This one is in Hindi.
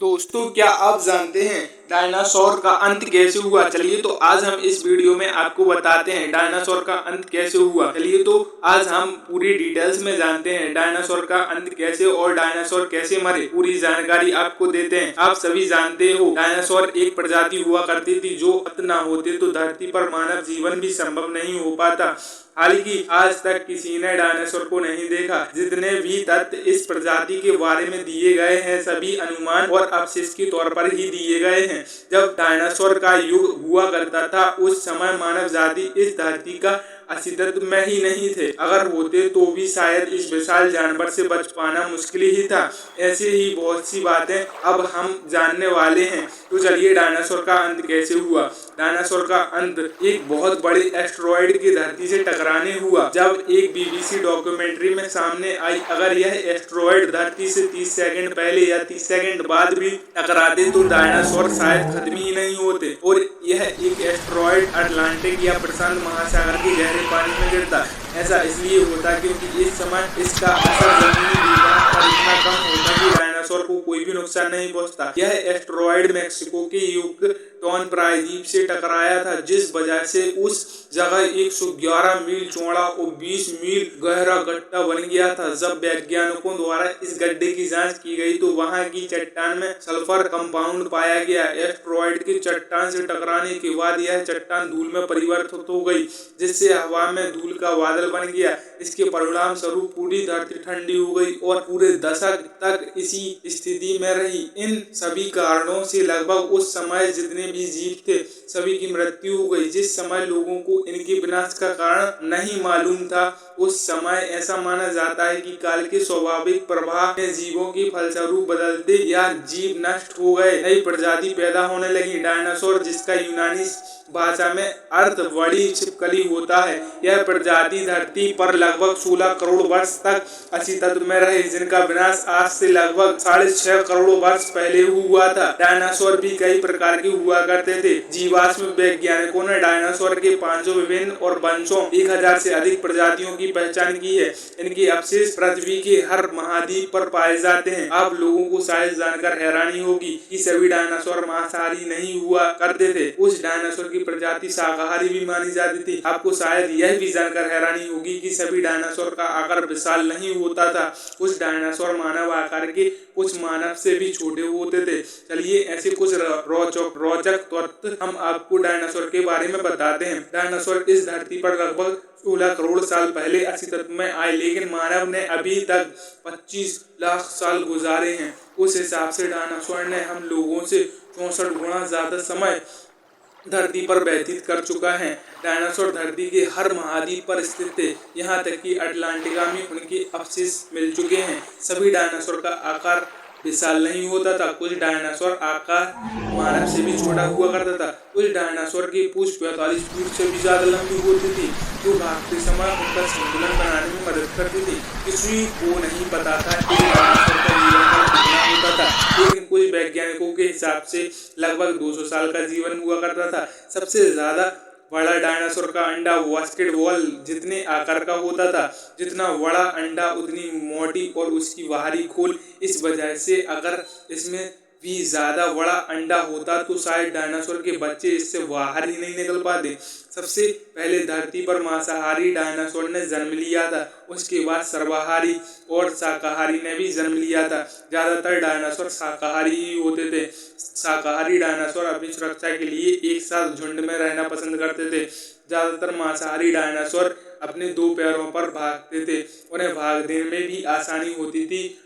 दोस्तों, क्या आप जानते हैं डायनासोर का अंत कैसे हुआ? चलिए तो आज हम इस वीडियो में आपको बताते हैं डायनासोर का अंत कैसे हुआ। चलिए तो आज हम पूरी डिटेल्स में जानते हैं डायनासोर का अंत कैसे और डायनासोर कैसे मरे, पूरी जानकारी आपको देते हैं। आप सभी जानते हो डायनासोर एक प्रजाति हुआ करती थी, जो अंत ना होते तो धरती पर मानव जीवन भी संभव नहीं हो पाता। हालांकि आज तक किसी ने डायनासोर को नहीं देखा। जितने भी तथ्य इस प्रजाति के बारे में दिए गए हैं, सभी अनुमान और अवशेष के तौर पर ही दिए गए हैं। जब डायनासोर का युग हुआ करता था, उस समय मानव जाति इस धरती का अस्तित्व में ही नहीं थे। अगर होते तो भी शायद इस विशाल जानवर से बच पाना मुश्किल ही था। ऐसे ही बहुत सी बातें अब हम जानने वाले हैं। तो चलिए डायनासोर का अंत कैसे हुआ। डायनासोर का अंत एक बहुत बड़े एस्टेरॉयड की धरती से टकराने हुआ। जब एक बीबीसी डॉक्यूमेंट्री में सामने आई, अगर यह एस्टेरॉयड धरती से 30 सेकंड पहले या 30 सेकंड बाद भी टकराते तो डायनासोर शायद खत्म ही नहीं होते। और यह एक एस्टेरॉयड अटलांटिक या प्रशांत महासागर के गहरे पानी में गिरता। ऐसा इसलिए होता क्योंकि इस समय इसका असर जमीनी विज्ञान पर इतना कम होता कि डायनासोर को कोई भी नुकसान नहीं पहुंचता। यह एस्टेरॉयड मैक्सिको के युकटॉन प्रायद्वीप से टकराया था, जिस वजह से उस जगह 111 मील चौड़ा और 20 मील गहरा गड्ढा बन गया था। जब वैज्ञानिकों द्वारा इस गड्ढे की जांच की गई तो वहां की चट्टान में सल्फर कंपाउंड पाया गया। एस्टेरॉयड की चट्टान से टकराने के बाद यह चट्टान धूल में परिवर्तित हो गई, जिससे हवा में धूल का बादल बन गया। इसके परिणाम स्वरूप पूरी धरती ठंडी हो गई और पूरे दशक तक इसी स्थिति में रही। इन सभी कारणों से लगभग उस समय जितने भी जीव थे, सभी की मृत्यु हो गई। जिस समय लोगों को इनके विनाश का कारण नहीं मालूम था, उस समय ऐसा माना जाता है कि काल के स्वाभाविक प्रवाह ने जीवों के फलस्वरूप बदलते या जीव नष्ट हो गए, नई प्रजाति पैदा होने लगी। डायनासोर, जिसका यूनानी भाषा में अर्थ बड़ी छिपकली होता है, यह प्रजाति धरती पर लगभग 16 करोड़ वर्ष तक अस्तित्व में रहे, जिनका विनाश आज से लगभग 6.5 करोड़ वर्ष पहले हुआ था। डायनासोर भी कई प्रकार के हुआ करते थे। जीवाश्म वैज्ञानिकों ने डायनासोर के 500 विभिन्न और वंशों 1000 से अधिक प्रजातियों की पहचान की है। इनके अवशेष पृथ्वी के हर महाद्वीप पर पाए जाते हैं। आप लोगों को शायद जानकर हैरानी होगी कि सभी डायनासोर मांसाहारी नहीं हुआ करते थे। उस डायनासोर की प्रजाति शाकाहारी भी मानी जाती थी। आपको शायद यह भी जानकर हैरानी होगी कि सभी डायनासोर का आकार विशाल नहीं होता था। कुछ डायनासोर मानव आकार के, कुछ मानव से भी छोटे होते थे। चलिए ऐसे कुछ रोचक तथ्य हम आपको डायनासोर के बारे में बताते हैं। डायनासोर इस धरती पर लगभग 16 करोड़ साल पहले अस्तित्व में आए, लेकिन मानव ने अभी तक 25 लाख साल गुजारे हैं। उस हिसाब से डायनासोर ने हम लोगों से 64 गुना ज्यादा समय धरती पर व्यतीत कर चुका है। डायनासोर धरती के हर महाद्वीप पर स्थित थे, यहाँ तक कि अटलांटिका में उनके अवशेष मिल चुके हैं। सभी डायनासोर का आकार विशाल नहीं होता था। कुछ डायनासोर आकार मानव से भी छोटा हुआ करता था। कुछ डायनासोर की पूंछ 45 फीट से भी ज्यादा लंबी होती थी, जो भागते समय उनका संतुलन बनाने में मदद करती थी। किसी को नहीं पता था कि डायनासोर का जीवन कितना होता था, लेकिन कुछ वैज्ञानिकों के हिसाब से लगभग 200 साल का जीवन हुआ करता था। सबसे ज्यादा बड़ा डायनासोर का अंडा बास्केटबॉल जितने आकार का होता था। जितना बड़ा अंडा उतनी मोटी और उसकी बाहरी खोल। इस वजह से अगर इसमें भी ज्यादा बड़ा अंडा होता तो शायद डायनासोर के बच्चे इससे बाहर ही नहीं निकल पाते। सबसे पहले धरती पर मांसाहारी डायनासोर ने जन्म लिया था, उसके बाद सर्वाहारी और शाकाहारी ने भी जन्म लिया था। ज्यादातर डायनासोर शाकाहारी ही होते थे। शाकाहारी डायनासोर अपनी सुरक्षा के लिए एक साथ झुंड में रहना पसंद करते थे। ज्यादातर मांसाहारी डायनासोर अपने 2 पैरों पर भागते थे, उन्हें भागने में भी आसानी होती थी।